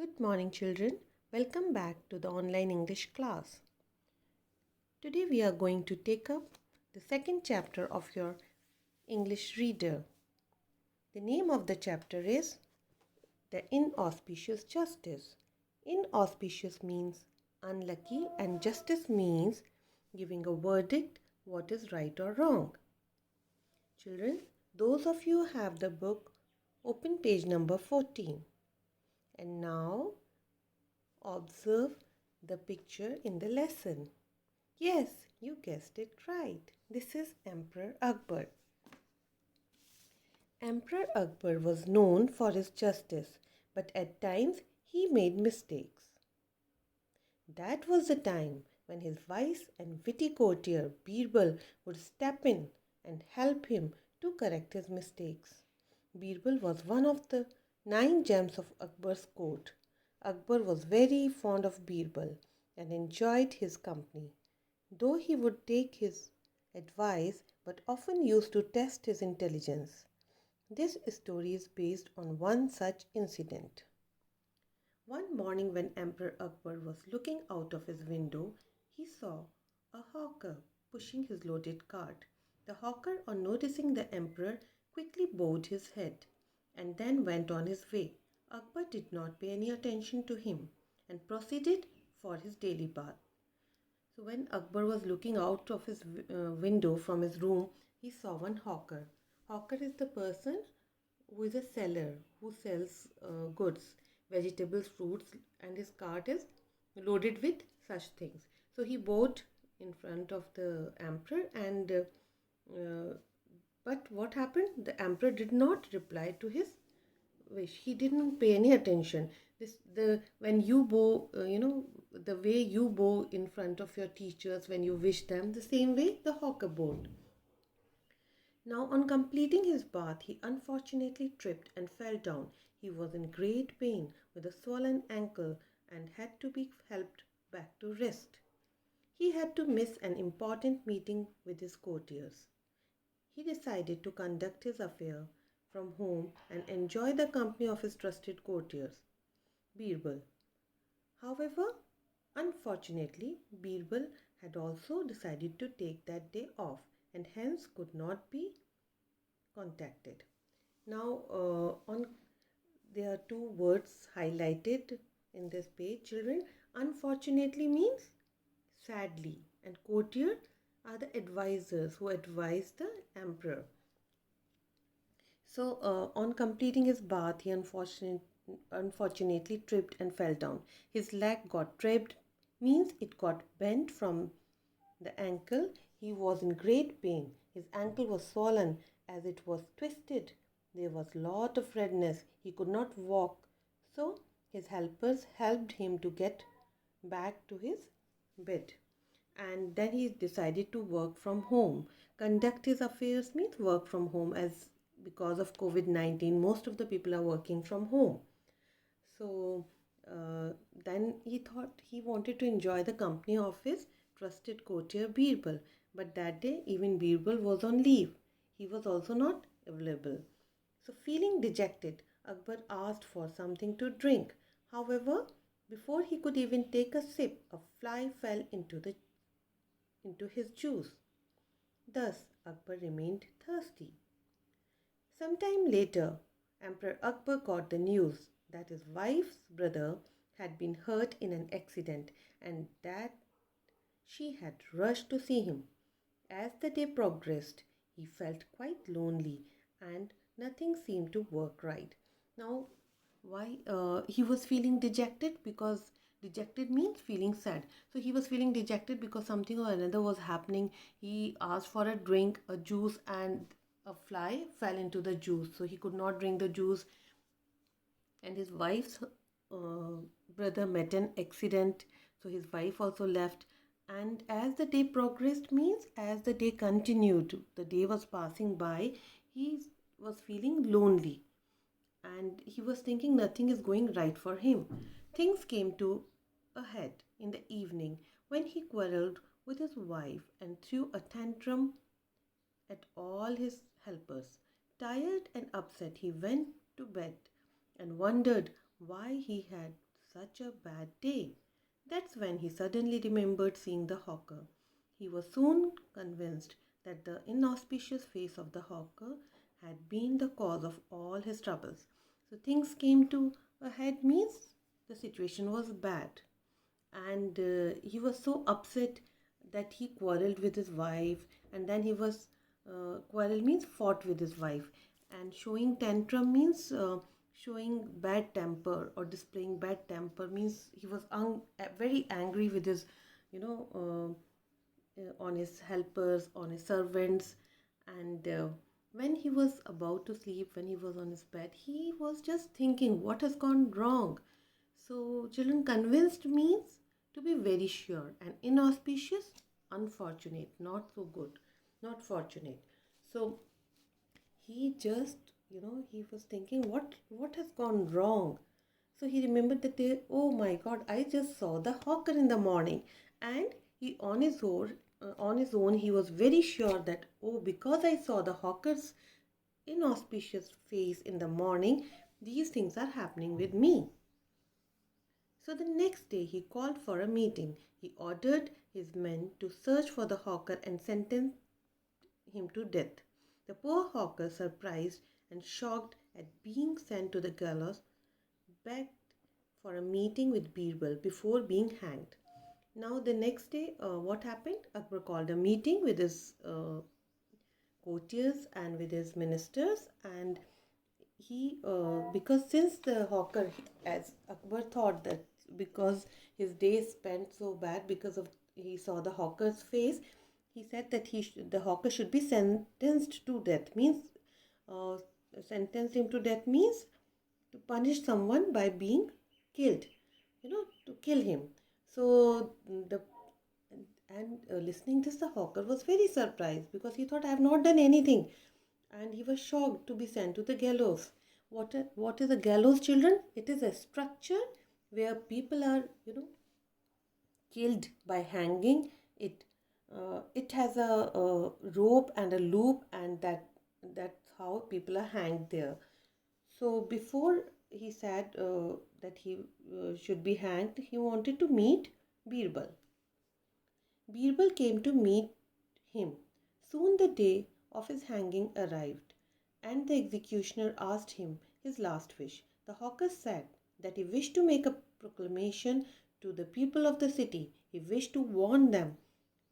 Good morning, children. Welcome back to the online English class. Today we are going to take up the second chapter of your English reader. The name of the chapter is The Inauspicious Justice. Inauspicious means unlucky and justice means giving a verdict what is right or wrong. Children, those of you who have the book, open page number 14. And now observe the picture in the lesson. Yes, you guessed it right. This is Emperor Akbar. Emperor Akbar was known for his justice, but at times he made mistakes. That was the time when his wise and witty courtier Birbal would step in and help him to correct his mistakes. Birbal was one of the 9 gems of Akbar's court. Akbar was very fond of Birbal and enjoyed his company, though he would take his advice but often used to test his intelligence. This story is based on one such incident. One morning, when Emperor Akbar was looking out of his window, he saw a hawker pushing his loaded cart. The hawker, on noticing the emperor, quickly bowed his head and then went on his way. Akbar did not pay any attention to him and proceeded for his daily bath. So when Akbar was looking out of his window from his room, he saw one hawker. Hawker is the person who is a seller who sells goods, vegetables, fruits, and his cart is loaded with such things. So he bowed in front of the emperor, and but what happened? The emperor did not reply to his wish. He didn't pay any attention. When you bow, the way you bow in front of your teachers when you wish them, the same way the hawker bowed. Now, on completing his bath, he unfortunately tripped and fell down. He was in great pain with a swollen ankle and had to be helped back to rest. He had to miss an important meeting with his courtiers. He decided to conduct his affair from home and enjoy the company of his trusted courtiers, Birbal. However, unfortunately, Birbal had also decided to take that day off and hence could not be contacted. Now, there are 2 words highlighted in this page, children. Unfortunately means sadly, and courtier are the advisors who advise the emperor. So, on completing his bath, he unfortunately tripped and fell down. His leg got tripped, means it got bent from the ankle. He was in great pain. His ankle was swollen as it was twisted. There was lot of redness. He could not walk. So, his helpers helped him to get back to his bed. And then he decided to work from home. Conduct his affairs means work from home, as because of COVID-19, most of the people are working from home. So then he thought he wanted to enjoy the company of his trusted courtier Birbal. But that day, even Birbal was on leave. He was also not available. So feeling dejected, Akbar asked for something to drink. However, before he could even take a sip, a fly fell into his juice. Thus, Akbar remained thirsty. Sometime later, Emperor Akbar got the news that his wife's brother had been hurt in an accident and that she had rushed to see him. As the day progressed, he felt quite lonely and nothing seemed to work right. Now, why he was feeling dejected? Because dejected means feeling sad. So he was feeling dejected because something or another was happening. He asked for a drink, a juice, and a fly fell into the juice. So he could not drink the juice. And his wife's brother met an accident. So his wife also left. And as the day progressed, means as the day continued, the day was passing by, he was feeling lonely and he was thinking nothing is going right for him. Things came to a head in the evening when he quarreled with his wife and threw a tantrum at all his helpers. Tired and upset, he went to bed and wondered why he had such a bad day. That's when he suddenly remembered seeing the hawker. He was soon convinced that the inauspicious face of the hawker had been the cause of all his troubles. So things came to a head means the situation was bad, and he was so upset that he quarreled with his wife, and then he was quarrel means fought with his wife, and showing tantrum means showing bad temper or displaying bad temper means he was very angry with his you know on his helpers, on his servants, and when he was about to sleep, when he was on his bed, he was just thinking what has gone wrong. So children, convinced means to be very sure, and inauspicious, unfortunate, not so good, not fortunate. So he just, he was thinking what has gone wrong. So he remembered the day, oh my god, I just saw the hawker in the morning, and he on his own he was very sure that, oh, because I saw the hawker's inauspicious face in the morning, these things are happening with me. So the next day he called for a meeting. He ordered his men to search for the hawker and sentence him to death. The poor hawker, surprised and shocked at being sent to the gallows, begged for a meeting with Birbal before being hanged. Now the next day, what happened? Akbar called a meeting with his courtiers and with his ministers, and he because since the hawker, as Akbar thought that because his day spent so bad because of he saw the hawker's face, he said that the hawker should be sentenced to death, means uh, sentenced him to death means to punish someone by being killed, to kill him. So the and listening this, the hawker was very surprised because he thought, I have not done anything, and he was shocked to be sent to the gallows. What is a gallows, children? It is a structure where people are, killed by hanging. It has a rope and a loop, and that's how people are hanged there. So before he said that he should be hanged, he wanted to meet Birbal. Birbal came to meet him. Soon the day of his hanging arrived, and the executioner asked him his last wish. The hawker said that he wished to make a proclamation to the people of the city. He wished to warn them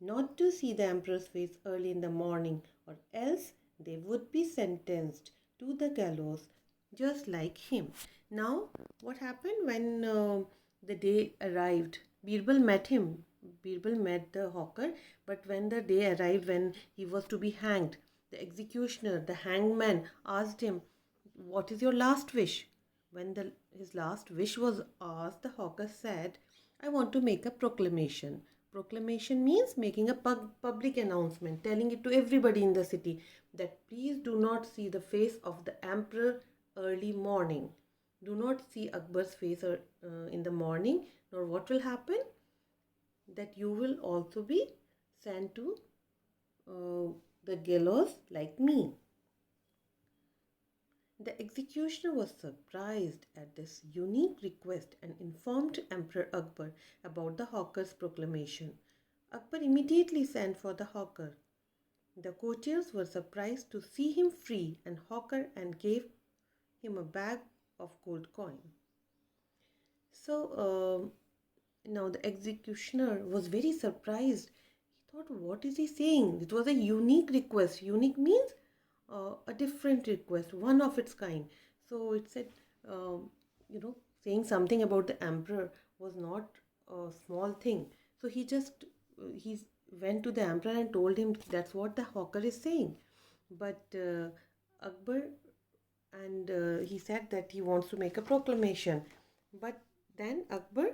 not to see the emperor's face early in the morning, or else they would be sentenced to the gallows just like him. Now, what happened when the day arrived? Birbal met him. Birbal met the hawker, but when the day arrived when he was to be hanged, the executioner, the hangman, asked him, what is your last wish? When his last wish was asked, the hawker said, I want to make a proclamation. Proclamation means making a public announcement, telling it to everybody in the city that please do not see the face of the emperor early morning. Do not see Akbar's face in the morning, nor what will happen? That you will also be sent to the gallows like me. The executioner was surprised at this unique request and informed Emperor Akbar about the hawker's proclamation. Akbar immediately sent for the hawker. The courtiers were surprised to see him free and hawker and gave him a bag of gold coin. So now the executioner was very surprised. He thought, what is he saying? It was a unique request. Unique means a different request, one of its kind. So it said, saying something about the emperor was not a small thing. So he went to the emperor and told him that's what the hawker is saying. But Akbar, and he said that he wants to make a proclamation. But then Akbar,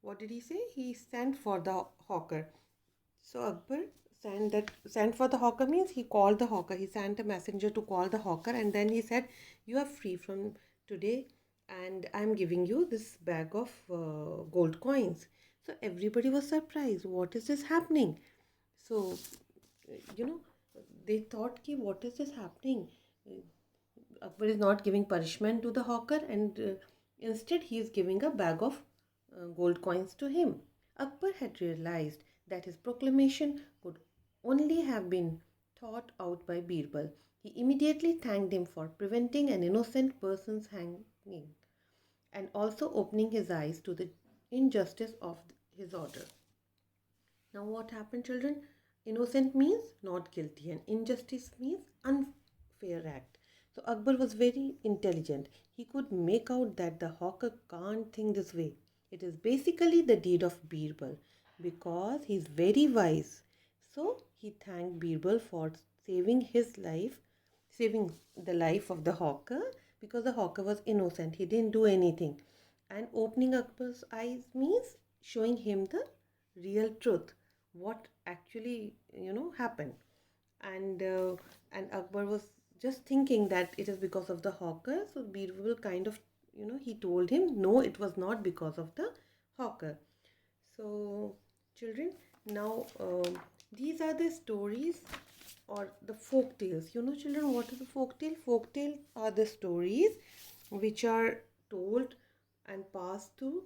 what did he say? He sent for the hawker. So Akbar sent for the hawker means he called the hawker. He sent a messenger to call the hawker, and then he said, you are free from today, and I am giving you this bag of gold coins. So everybody was surprised. What is this happening? So they thought, ki, what is this happening? Akbar is not giving punishment to the hawker, and instead he is giving a bag of gold coins to him. Akbar had realized that his proclamation could only have been thought out by Birbal. He immediately thanked him for preventing an innocent person's hanging and also opening his eyes to the injustice of his order. Now, what happened, children? Innocent means not guilty, and injustice means unfair act. So, Akbar was very intelligent. He could make out that the hawker can't think this way. It is basically the deed of Birbal because he's very wise. So, he thanked Birbal for saving his life, saving the life of the hawker because the hawker was innocent. He didn't do anything. And opening Akbar's eyes means showing him the real truth, what actually happened. And uh, and Akbar was just thinking that it is because of the hawker. So Birbal kind of, he told him no, it was not because of the hawker. So children, now these are the stories or the folk tales. Children, what is a folk tale? Folk tales are the stories which are told and passed through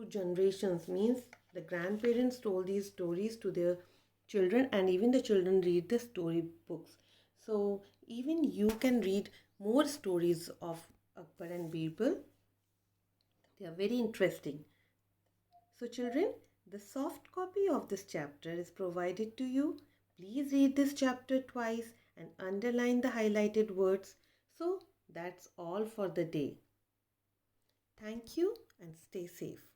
generations. Means the grandparents told these stories to their children, and even the children read the story books. So even you can read more stories of Akbar and Birbal. They are very interesting. So children, the soft copy of this chapter is provided to you. Please read this chapter twice and underline the highlighted words. So that's all for the day. Thank you and stay safe.